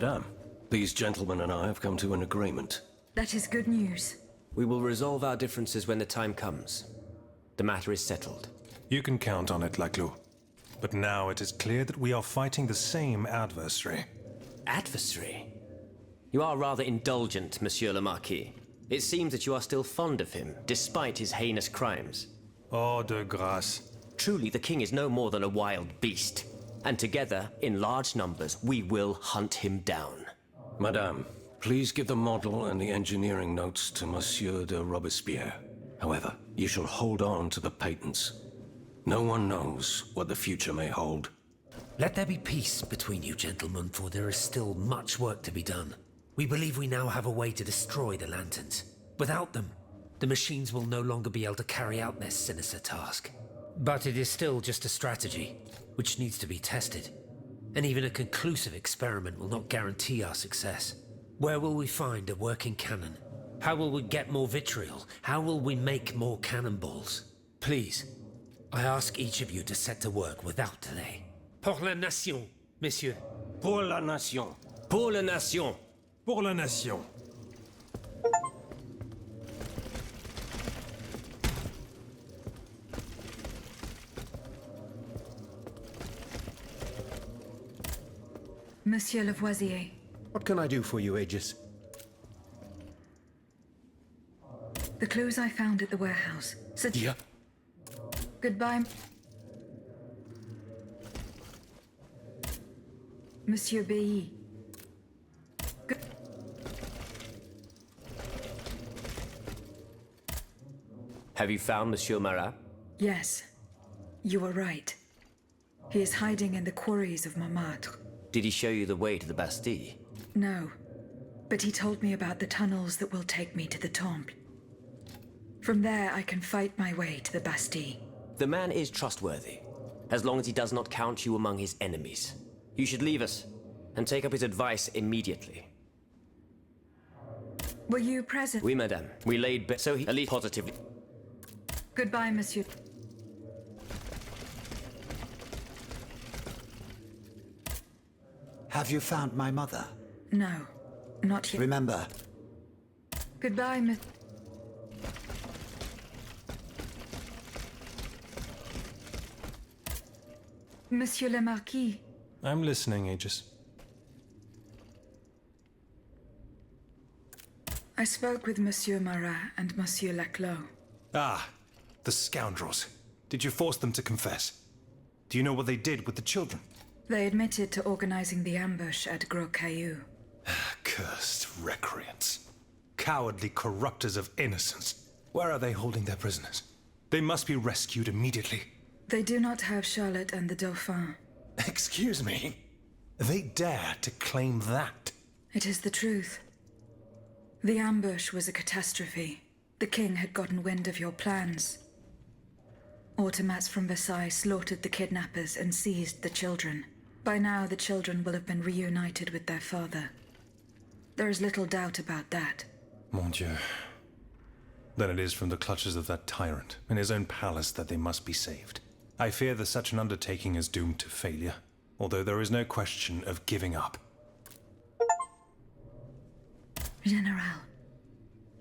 Madame, these gentlemen and I have come to an agreement. That is good news. We will resolve our differences when the time comes. The matter is settled. You can count on it, Laclos. But now it is clear that we are fighting the same adversary. Adversary? You are rather indulgent, Monsieur le Marquis. It seems that you are still fond of him, despite his heinous crimes. Oh, de grâce. Truly, the king is no more than a wild beast. And together, in large numbers, we will hunt him down. Madame, please give the model and the engineering notes to Monsieur de Robespierre. However, you shall hold on to the patents. No one knows what the future may hold. Let there be peace between you gentlemen, for there is still much work to be done. We believe we now have a way to destroy the lanterns. Without them, the machines will no longer be able to carry out their sinister task. But it is still just a strategy, which needs to be tested. And even a conclusive experiment will not guarantee our success. Where will we find a working cannon? How will we get more vitriol? How will we make more cannonballs? Please, I ask each of you to set to work without delay. Pour la nation, messieurs. Pour la nation. Pour la nation! Pour la nation. Monsieur Lavoisier. What can I do for you, Aegis? The clues I found at the warehouse. Yeah. Goodbye. Monsieur B. Have you found Monsieur Marat? Yes, you were right. He is hiding in the quarries of Montmartre. Did he show you the way to the Bastille? No, but he told me about the tunnels that will take me to the Temple. From there, I can fight my way to the Bastille. The man is trustworthy, as long as he does not count you among his enemies. You should leave us, and take up his advice immediately. Were you present? Oui, madame. We laid so he at least positively. Goodbye, monsieur. Have you found my mother? No, not yet. Remember, Goodbye, miss. Monsieur le Marquis. I'm listening, Aegis. I spoke with Monsieur Marat and Monsieur Laclos. Ah, the scoundrels. Did you force them to confess? Do you know what they did with the children? They admitted to organizing the ambush at Gros Caillou. Cursed recreants. Cowardly corrupters of innocence. Where are they holding their prisoners? They must be rescued immediately. They do not have Charlotte and the Dauphin. Excuse me? They dare to claim that? It is the truth. The ambush was a catastrophe. The king had gotten wind of your plans. Automats from Versailles slaughtered the kidnappers and seized the children. By now, the children will have been reunited with their father. There is little doubt about that. Mon Dieu. Then it is from the clutches of that tyrant in his own palace that they must be saved. I fear that such an undertaking is doomed to failure, although there is no question of giving up. General,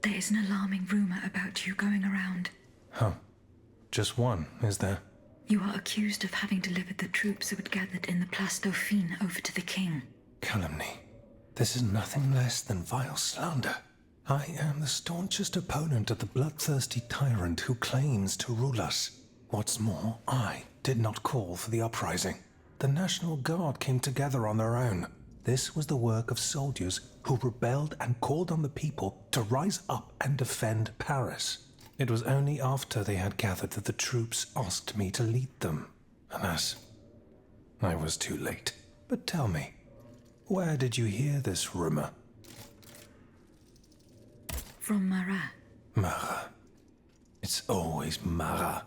there is an alarming rumor about you going around. Huh. Just one, is there? You are accused of having delivered the troops who had gathered in the Place Dauphine over to the king. Calumny. This is nothing less than vile slander. I am the staunchest opponent of the bloodthirsty tyrant who claims to rule us. What's more, I did not call for the uprising. The National Guard came together on their own. This was the work of soldiers who rebelled and called on the people to rise up and defend Paris. It was only after they had gathered that the troops asked me to lead them. Alas, I was too late. But tell me, where did you hear this rumor? From Marat. Marat. It's always Marat.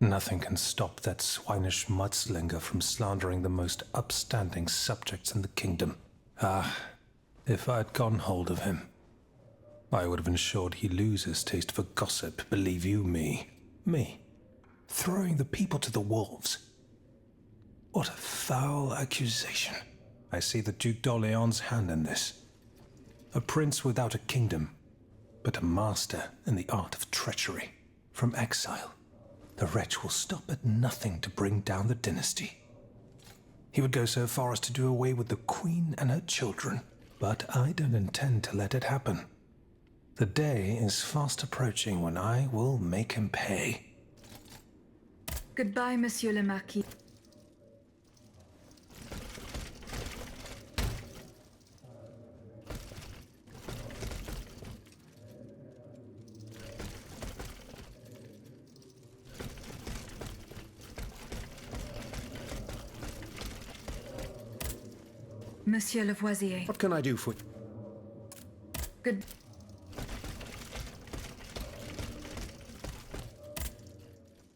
Nothing can stop that swinish mudslinger from slandering the most upstanding subjects in the kingdom. Ah, if I'd gotten hold of him, I would have ensured he loses taste for gossip, believe you me. Me, throwing the people to the wolves. What a foul accusation. I see the Duc d'Orléans' hand in this. A prince without a kingdom, but a master in the art of treachery. From exile, the wretch will stop at nothing to bring down the dynasty. He would go so far as to do away with the queen and her children, but I don't intend to let it happen. The day is fast approaching when I will make him pay. Goodbye, Monsieur le Marquis. Monsieur Lavoisier. What can I do for you? Good.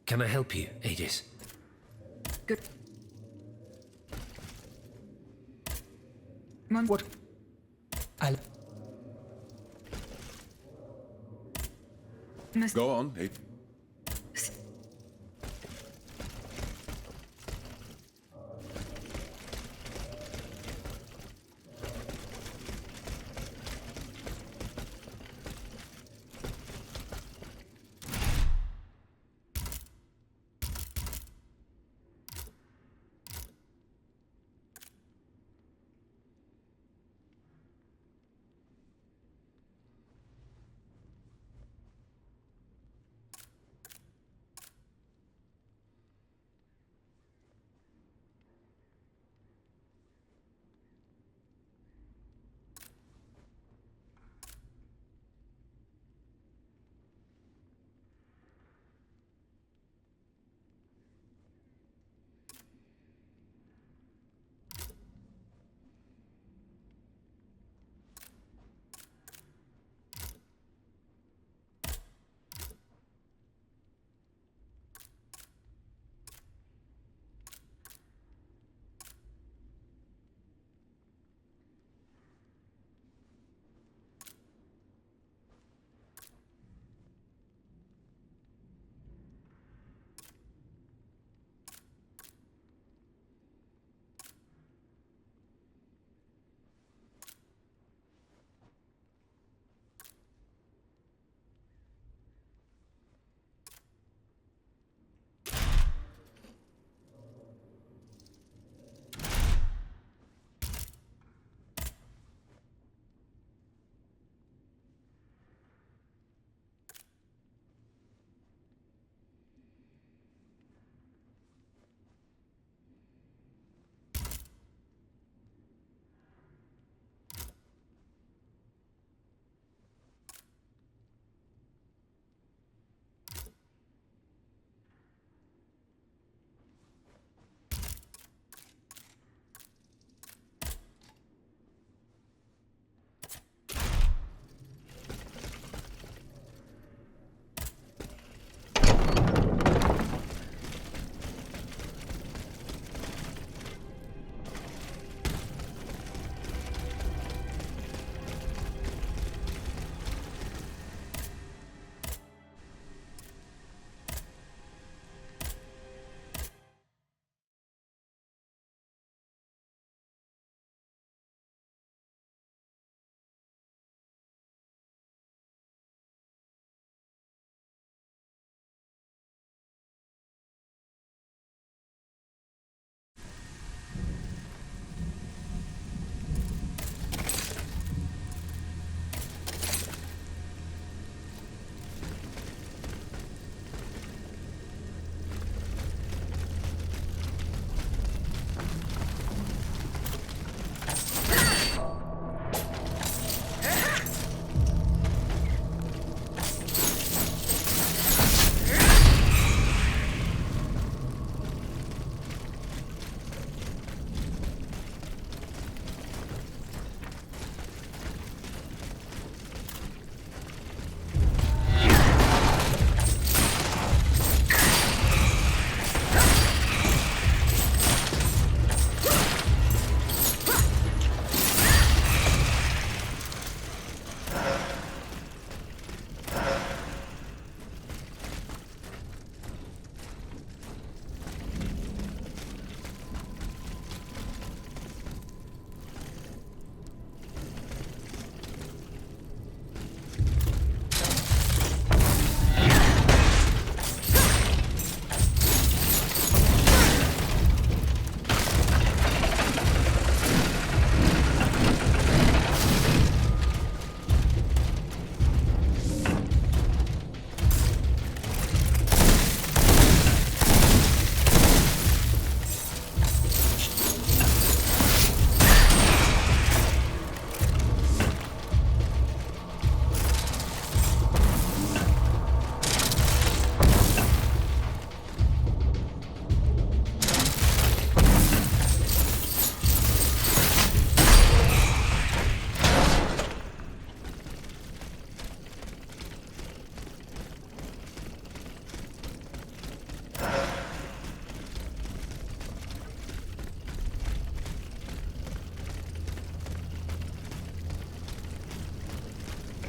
Can I help you, Aegis? Good. What? Go on.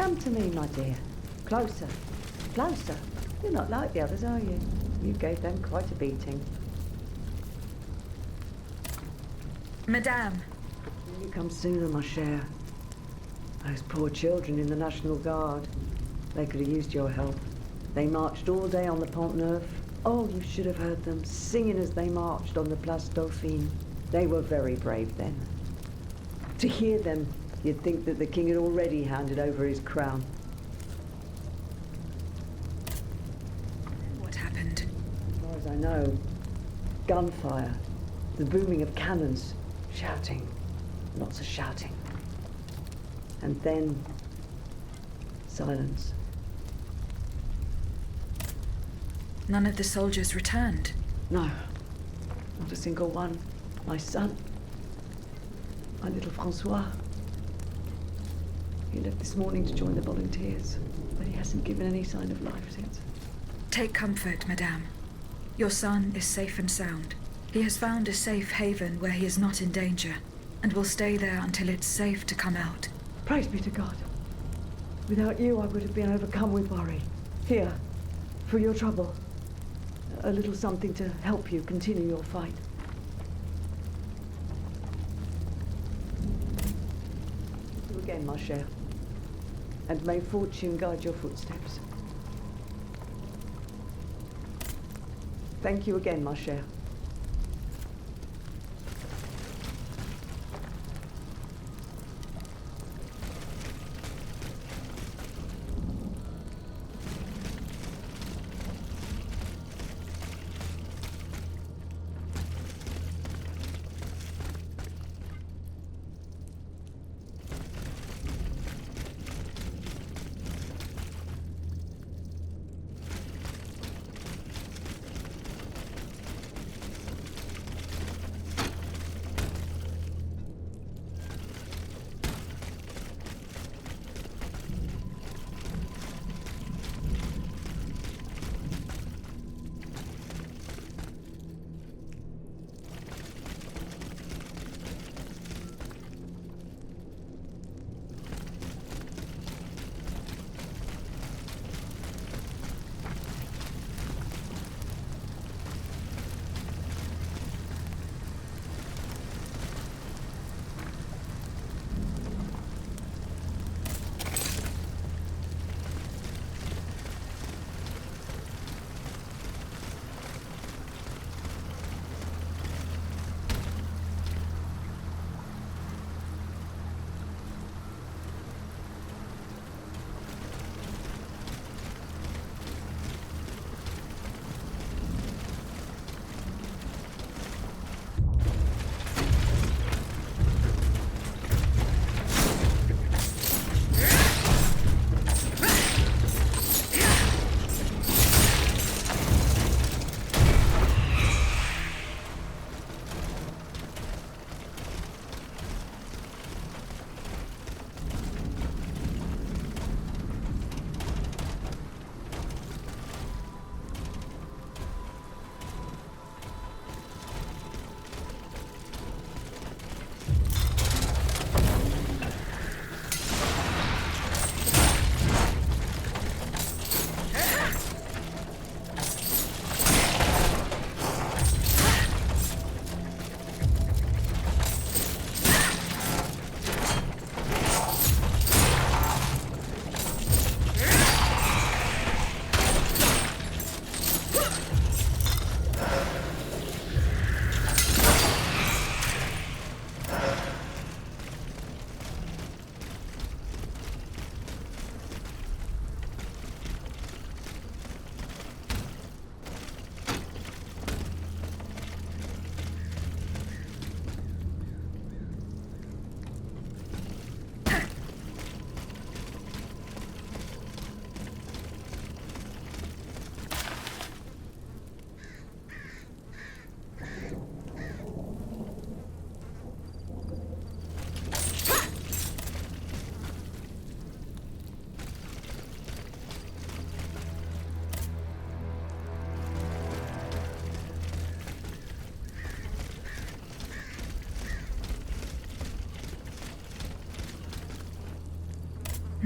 Come to me, my dear. Closer. Closer. You're not like the others, are you? You gave them quite a beating. Madame. You come sooner, ma chère. Those poor children in the National Guard. They could have used your help. They marched all day on the Pont Neuf. Oh, you should have heard them singing as they marched on the Place Dauphine. They were very brave then. To hear them, you'd think that the king had already handed over his crown. What happened? As far as I know, gunfire, the booming of cannons, shouting, lots of shouting. And then, silence. None of the soldiers returned. No, not a single one. My son, my little Francois. He left this morning to join the volunteers, but he hasn't given any sign of life since. Take comfort, Madame. Your son is safe and sound. He has found a safe haven where he is not in danger, and will stay there until it's safe to come out. Praise be to God. Without you, I would have been overcome with worry. Here, for your trouble. A little something to help you continue your fight. Thank you again, ma chère. And may fortune guide your footsteps. Thank you again, ma chère.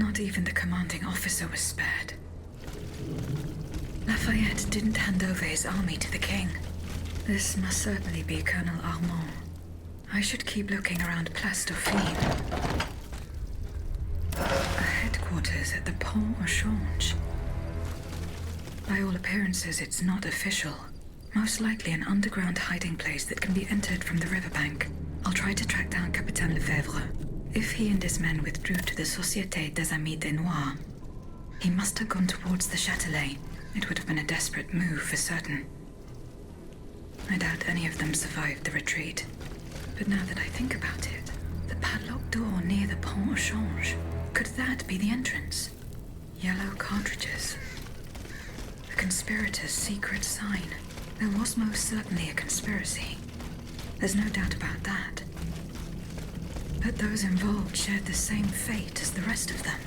Not even the commanding officer was spared. Lafayette didn't hand over his army to the king. This must certainly be Colonel Armand. I should keep looking around Place Dauphine. A headquarters at the Pont au Change. By all appearances, it's not official. Most likely an underground hiding place that can be entered from the riverbank. I'll try to track down Capitaine Lefebvre. If he and his men withdrew to the Société des Amis des Noirs, he must have gone towards the Châtelet. It would have been a desperate move for certain. I doubt any of them survived the retreat. But now that I think about it, the padlocked door near the Pont au Change, could that be the entrance? Yellow cartridges. A conspirator's secret sign. There was most certainly a conspiracy. There's no doubt about that. But those involved shared the same fate as the rest of them.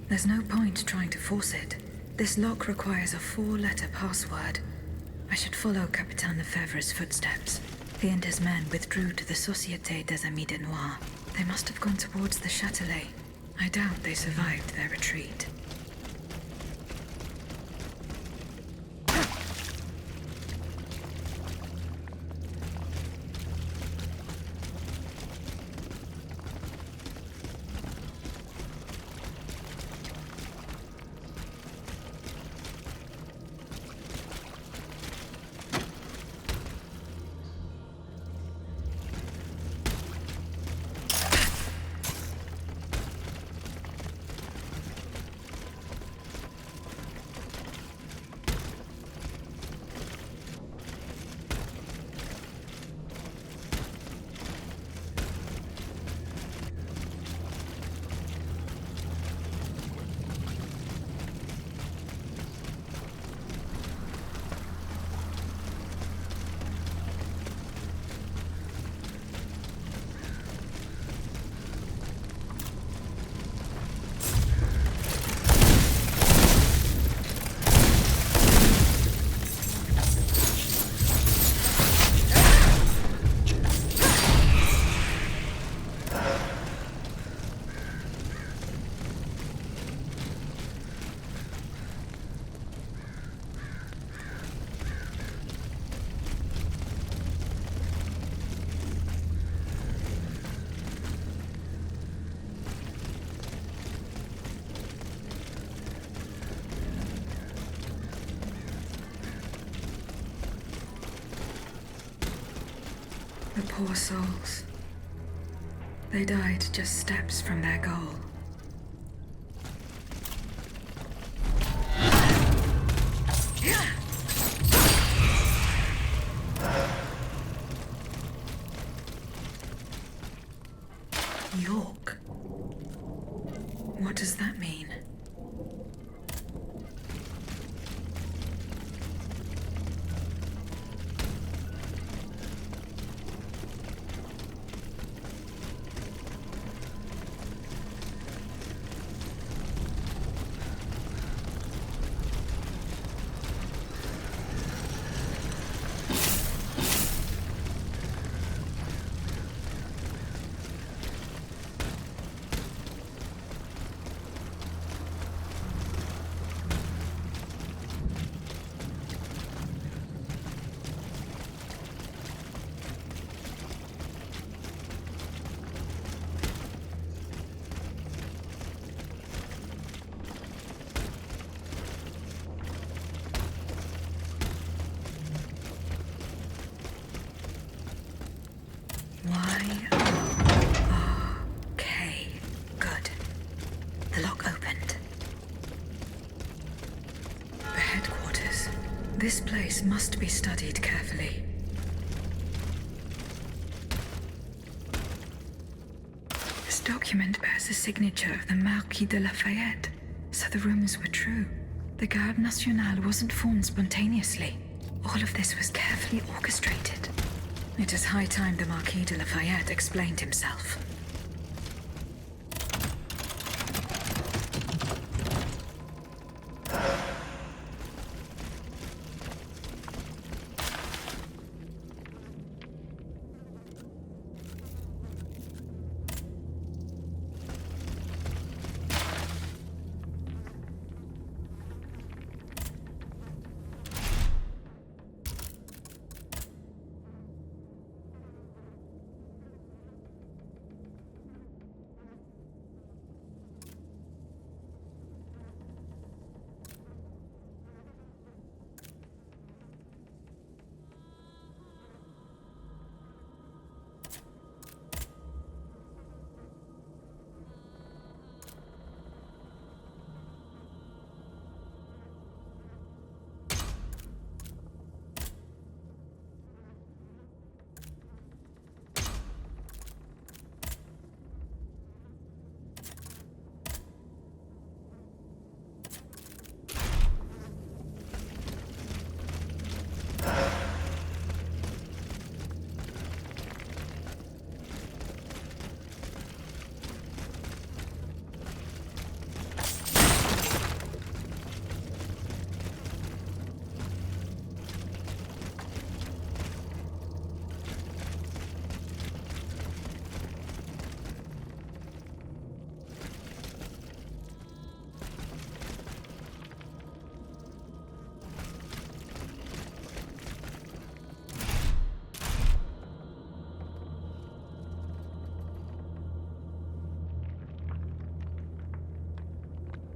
There's no point trying to force it. This lock requires a 4-letter password. I should follow Capitaine Lefebvre's footsteps. He and his men withdrew to the Société des Amis de Noir. They must have gone towards the Châtelet. I doubt they survived their retreat. The poor souls. They died just steps from their goal. York. What does that mean? Y-O-R-K. Good. The lock opened. The headquarters. This place must be studied carefully. This document bears the signature of the Marquis de Lafayette, so the rumors were true. The Garde Nationale wasn't formed spontaneously. All of this was carefully orchestrated. It is high time the Marquis de Lafayette explained himself.